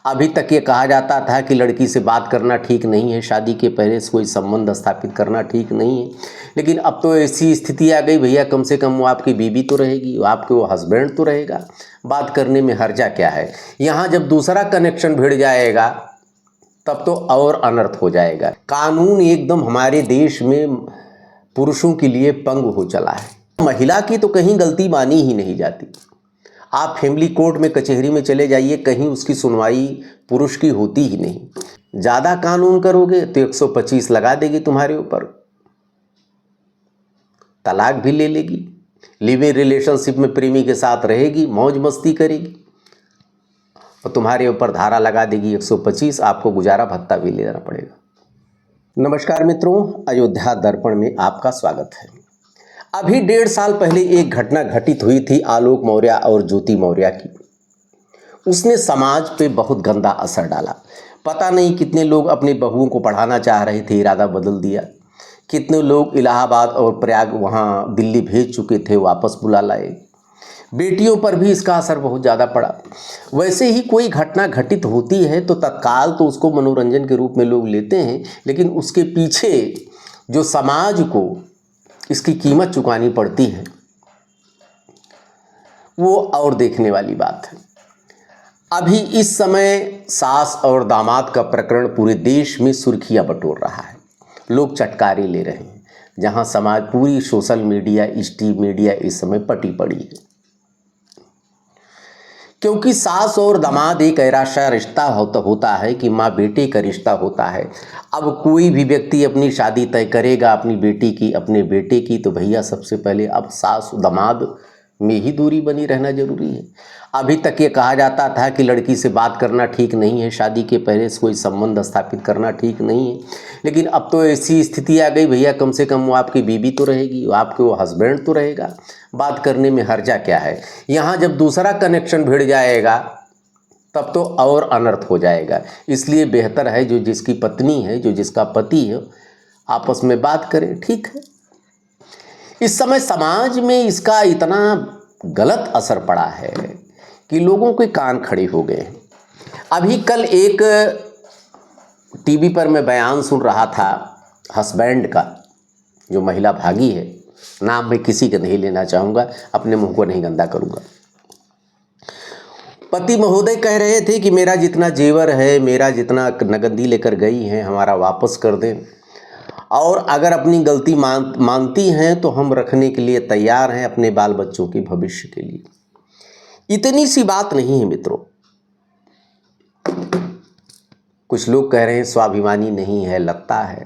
अभी तक ये कहा जाता था कि लड़की से बात करना ठीक नहीं है, शादी के पहले से कोई संबंध स्थापित करना ठीक नहीं है। लेकिन अब तो ऐसी स्थिति आ गई भैया, कम से कम वो आपकी बीवी तो रहेगी, आपके वो हस्बैंड तो रहेगा, बात करने में हर्जा क्या है। यहाँ जब दूसरा कनेक्शन भिड़ जाएगा तब तो और अनर्थ हो जाएगा। कानून एकदम हमारे देश में पुरुषों के लिए पंग हो चला है। महिला की तो कहीं गलती मानी ही नहीं जाती। आप फैमिली कोर्ट में, कचहरी में चले जाइए, कहीं उसकी सुनवाई पुरुष की होती ही नहीं। ज़्यादा कानून करोगे तो 125 लगा देगी तुम्हारे ऊपर, तलाक भी ले लेगी, लिव इन रिलेशनशिप में प्रेमी के साथ रहेगी, मौज मस्ती करेगी और तुम्हारे ऊपर धारा लगा देगी 125, आपको गुजारा भत्ता भी लेना पड़ेगा। नमस्कार मित्रों, अयोध्या दर्पण में आपका स्वागत है। अभी 1.5 साल पहले एक घटना घटित हुई थी आलोक मौर्य और ज्योति मौर्य की। उसने समाज पे बहुत गंदा असर डाला। पता नहीं कितने लोग अपने बहुओं को पढ़ाना चाह रहे थे, इरादा बदल दिया। कितने लोग इलाहाबाद और प्रयाग वहाँ दिल्ली भेज चुके थे, वापस बुला लाए। बेटियों पर भी इसका असर बहुत ज़्यादा पड़ा। वैसे ही कोई घटना घटित होती है तो तत्काल तो उसको मनोरंजन के रूप में लोग लेते हैं, लेकिन उसके पीछे जो समाज को इसकी कीमत चुकानी पड़ती है वो और देखने वाली बात है। अभी इस समय सास और दामाद का प्रकरण पूरे देश में सुर्खियां बटोर रहा है। लोग चटकारे ले रहे हैं, जहां समाज पूरी सोशल मीडिया, स्ट्रीम मीडिया इस समय पटी पड़ी है। क्योंकि सास और दामाद एक ऐसा रिश्ता होता है कि माँ बेटे का रिश्ता होता है। अब कोई भी व्यक्ति अपनी शादी तय करेगा अपनी बेटी की, अपने बेटे की, तो भैया सबसे पहले अब सास दामाद में ही दूरी बनी रहना जरूरी है। अभी तक ये कहा जाता था कि लड़की से बात करना ठीक नहीं है, शादी के पहले से कोई संबंध स्थापित करना ठीक नहीं है। लेकिन अब तो ऐसी स्थिति आ गई भैया, कम से कम वो आपकी बीवी तो रहेगी, आपके वो हस्बैंड तो रहेगा, बात करने में हर्जा क्या है। यहाँ जब दूसरा कनेक्शन भिड़ जाएगा तब तो और अनर्थ हो जाएगा। इसलिए बेहतर है जो जिसकी पत्नी है, जो जिसका पति है, आपस में बात करें, ठीक है। इस समय समाज में इसका इतना गलत असर पड़ा है कि लोगों के कान खड़े हो गए हैं। अभी कल एक टीवी पर मैं बयान सुन रहा था हस्बैंड का, जो महिला भागी है, नाम मैं किसी का नहीं लेना चाहूँगा, अपने मुंह को नहीं गंदा करूँगा। पति महोदय कह रहे थे कि मेरा जितना जेवर है, मेरा जितना नगदी लेकर गई हैं, हमारा वापस कर दें, और अगर अपनी गलती मानती हैं तो हम रखने के लिए तैयार हैं अपने बाल बच्चों के भविष्य के लिए। इतनी सी बात नहीं है मित्रों। कुछ लोग कह रहे हैं स्वाभिमानी नहीं है, लगता है,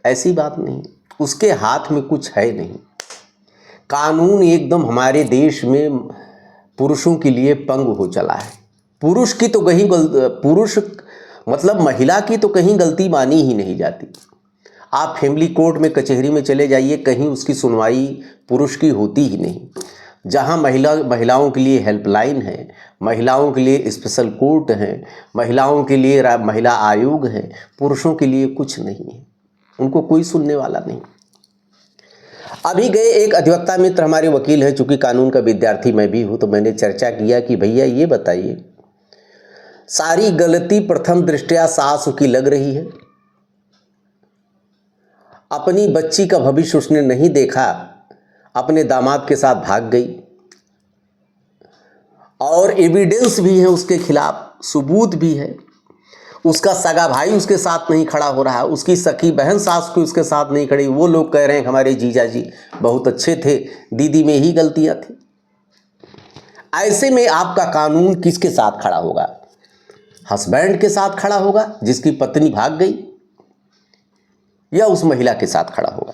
ऐसी बात नहीं। उसके हाथ में कुछ है नहीं। कानून एकदम हमारे देश में पुरुषों के लिए पंग हो चला है। पुरुष की तो कहीं महिला की तो कहीं गलती मानी ही नहीं जाती। आप फैमिली कोर्ट में, कचहरी में चले जाइए, कहीं उसकी सुनवाई पुरुष की होती ही नहीं। जहां महिलाओं के लिए हेल्पलाइन है, महिलाओं के लिए स्पेशल कोर्ट है, महिलाओं के लिए महिला आयोग है, पुरुषों के लिए कुछ नहीं है। उनको कोई सुनने वाला नहीं। अभी गए एक अधिवक्ता मित्र हमारे वकील हैं, चूंकि कानून का विद्यार्थी मैं भी हूं, तो मैंने चर्चा किया कि भैया ये बताइए, सारी गलती प्रथम दृष्टया सास की लग रही है। अपनी बच्ची का भविष्य उसने नहीं देखा, अपने दामाद के साथ भाग गई, और एविडेंस भी है उसके खिलाफ, सबूत भी है। उसका सगा भाई उसके साथ नहीं खड़ा हो रहा है, उसकी सखी बहन सास को उसके साथ नहीं खड़ी। वो लोग कह रहे हैं हमारे जीजा जी बहुत अच्छे थे, दीदी में ही गलतियां थी। ऐसे में आपका कानून किसके साथ खड़ा होगा? हस्बैंड के साथ खड़ा होगा जिसकी पत्नी भाग गई, या उस महिला के साथ खड़ा होगा?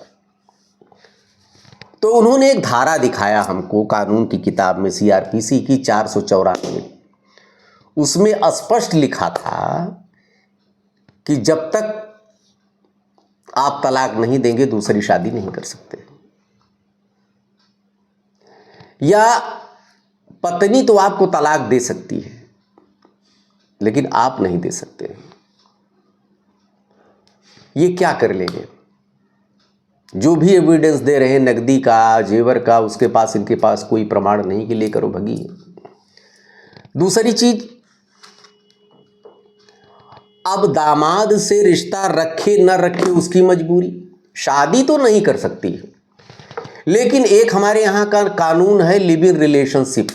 तो उन्होंने एक धारा दिखाया हमको कानून की किताब में, सीआरपीसी की 494। उसमें स्पष्ट लिखा था कि जब तक आप तलाक नहीं देंगे दूसरी शादी नहीं कर सकते, या पत्नी तो आपको तलाक दे सकती है लेकिन आप नहीं दे सकते। ये क्या कर लेंगे? जो भी एविडेंस दे रहे हैं नकदी का, जेवर का, उसके पास, इनके पास कोई प्रमाण नहीं कि लेकर वो भगी। दूसरी चीज, अब दामाद से रिश्ता रखे न रखे उसकी मजबूरी, शादी तो नहीं कर सकती है, लेकिन एक हमारे यहाँ का कानून है लिव इन रिलेशनशिप।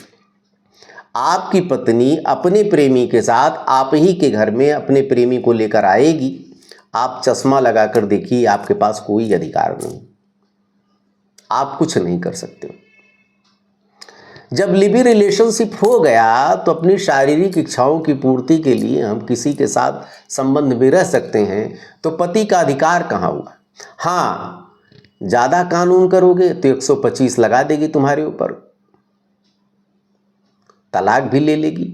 आपकी पत्नी अपने प्रेमी के साथ आप ही के घर में अपने प्रेमी को लेकर आएगी, आप चश्मा लगाकर देखिए, आपके पास कोई अधिकार नहीं, आप कुछ नहीं कर सकते। जब लिव इन रिलेशनशिप हो गया तो अपनी शारीरिक इच्छाओं की पूर्ति के लिए हम किसी के साथ संबंध में रह सकते हैं, तो पति का अधिकार कहाँ हुआ। हाँ, ज़्यादा कानून करोगे तो 125 लगा देगी तुम्हारे ऊपर, तलाक भी ले लेगी,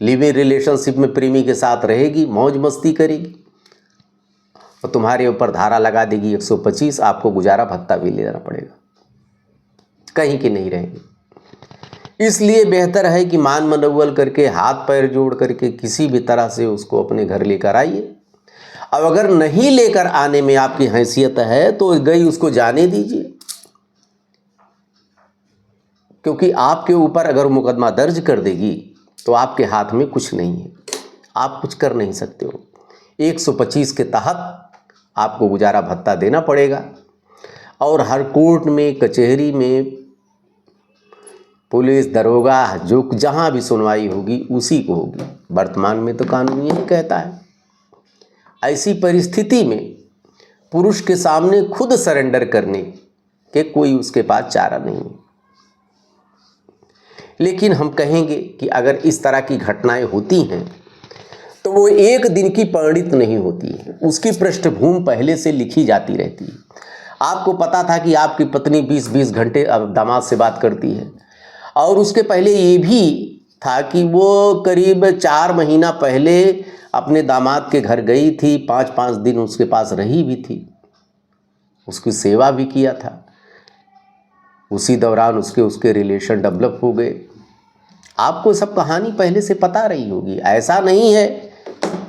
लिव इन रिलेशनशिप में प्रेमी के साथ रहेगी, मौज मस्ती करेगी और तुम्हारे ऊपर धारा लगा देगी 125, आपको गुजारा भत्ता भी लेना पड़ेगा, कहीं के नहीं रहेंगे। इसलिए बेहतर है कि मान मनौवल करके हाथ पैर जोड़ करके किसी भी तरह से उसको अपने घर लेकर आइए। अब अगर नहीं लेकर आने में आपकी हैसियत है तो गई उसको जाने दीजिए, क्योंकि आपके ऊपर अगर मुकदमा दर्ज कर देगी तो आपके हाथ में कुछ नहीं है, आप कुछ कर नहीं सकते हो। 125 के तहत आपको गुजारा भत्ता देना पड़ेगा और हर कोर्ट में, कचहरी में, पुलिस, दरोगा, जो जहाँ भी सुनवाई होगी उसी को होगी। वर्तमान में तो कानून यही कहता है। ऐसी परिस्थिति में पुरुष के सामने खुद सरेंडर करने के कोई उसके पास चारा नहीं है। लेकिन हम कहेंगे कि अगर इस तरह की घटनाएं होती हैं तो वो एक दिन की परिणित नहीं होती है, उसकी पृष्ठभूमि पहले से लिखी जाती रहती है। आपको पता था कि आपकी पत्नी 20-20 घंटे अब दामाद से बात करती है, और उसके पहले ये भी था कि वो करीब 4 महीना पहले अपने दामाद के घर गई थी, 5-5 दिन उसके पास रही भी थी, उसकी सेवा भी किया था। उसी दौरान उसके रिलेशन डेवलप हो गए। आपको सब कहानी पहले से पता रही होगी। ऐसा नहीं है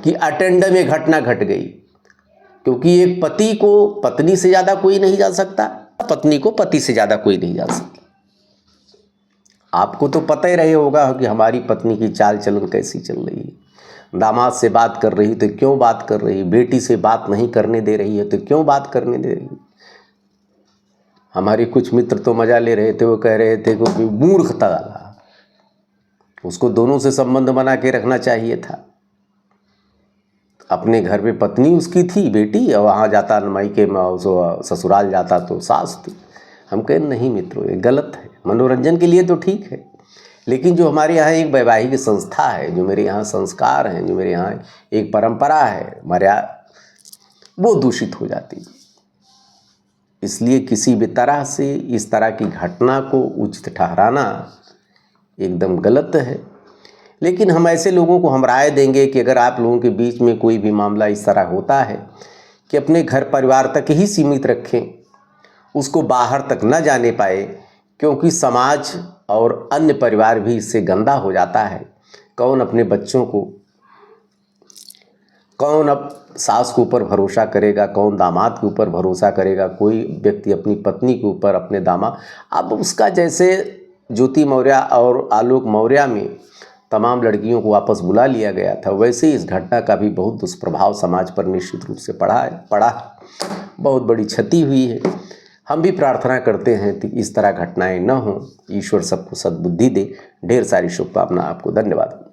कि अटेंडम में घटना घट गई, क्योंकि एक पति को पत्नी से ज़्यादा कोई नहीं जान सकता, पत्नी को पति से ज़्यादा कोई नहीं जान सकता। आपको तो पता ही रही होगा कि हमारी पत्नी की चाल चलन कैसी चल रही है। दामाद से बात कर रही तो क्यों बात कर रही, बेटी से बात नहीं करने दे रही है तो क्यों बात करने दे रही। हमारे कुछ मित्र तो मज़ा ले रहे थे, वो कह रहे थे कि मूर्खता, उसको दोनों से संबंध बना के रखना चाहिए था। अपने घर में पत्नी उसकी थी, बेटी, और वहाँ जाता मायके में, ससुराल जाता तो सास थी। हम कहें नहीं मित्रों, ये गलत है। मनोरंजन के लिए तो ठीक है, लेकिन जो हमारे यहाँ एक वैवाहिक संस्था है, जो मेरे यहाँ संस्कार हैं, जो मेरे यहाँ एक परंपरा है, मर्यादा, वो दूषित हो जाती है। इसलिए किसी भी तरह से इस तरह की घटना को उचित ठहराना एकदम गलत है। लेकिन हम ऐसे लोगों को हम राय देंगे कि अगर आप लोगों के बीच में कोई भी मामला इस तरह होता है कि अपने घर परिवार तक ही सीमित रखें, उसको बाहर तक न जाने पाए, क्योंकि समाज और अन्य परिवार भी इससे गंदा हो जाता है। कौन अपने बच्चों को, कौन अब सास के ऊपर भरोसा करेगा, कौन दामाद के ऊपर भरोसा करेगा। कोई व्यक्ति अपनी पत्नी के ऊपर, अपने दामाद, अब उसका जैसे ज्योति मौर्य और आलोक मौर्य में तमाम लड़कियों को वापस बुला लिया गया था, वैसे इस घटना का भी बहुत दुष्प्रभाव समाज पर निश्चित रूप से पड़ा, बहुत बड़ी क्षति हुई है। हम भी प्रार्थना करते हैं कि इस तरह घटनाएं न हों, ईश्वर सबको सद्बुद्धि दे। ढेर सारी शुभकामना आपको, धन्यवाद।